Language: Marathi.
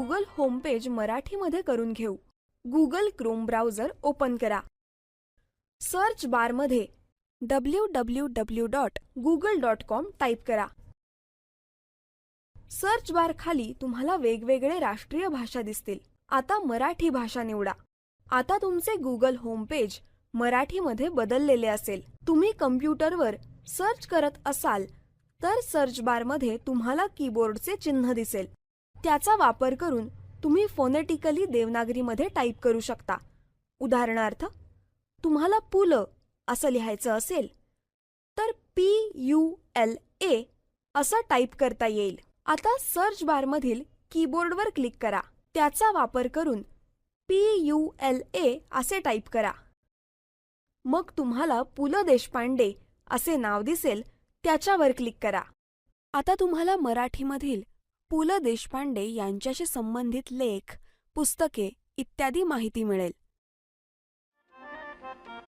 गुगल होमपेज मराठीमध्ये करून घेऊ. गुगल क्रोम ब्राउझर ओपन करा. सर्च बारमध्ये www.google.com टाईप करा. सर्च बार खाली तुम्हाला वेगवेगळे राष्ट्रीय भाषा दिसतील. आता मराठी भाषा निवडा. आता तुमचे गुगल होमपेज मराठीमध्ये बदललेले असेल. तुम्ही कम्प्युटरवर सर्च करत असाल तर सर्च बारमध्ये तुम्हाला कीबोर्डचे चिन्ह दिसेल. त्याचा वापर करून तुम्ही फोनेटिकली देवनागरीमध्ये टाईप करू शकता. उदाहरणार्थ, तुम्हाला पुलं असं लिहायचं असेल तर PULA असं टाईप करता येईल. आता सर्च बारमधील कीबोर्डवर क्लिक करा. त्याचा वापर करून PULA असे टाईप करा. मग तुम्हाला पु ल देशपांडे असे नाव दिसेल. त्याच्यावर क्लिक करा. आता तुम्हाला मराठीमधील पु ल देशपांडे यांच्याशी संबंधित लेख, पुस्तके इत्यादी माहिती मिळेल.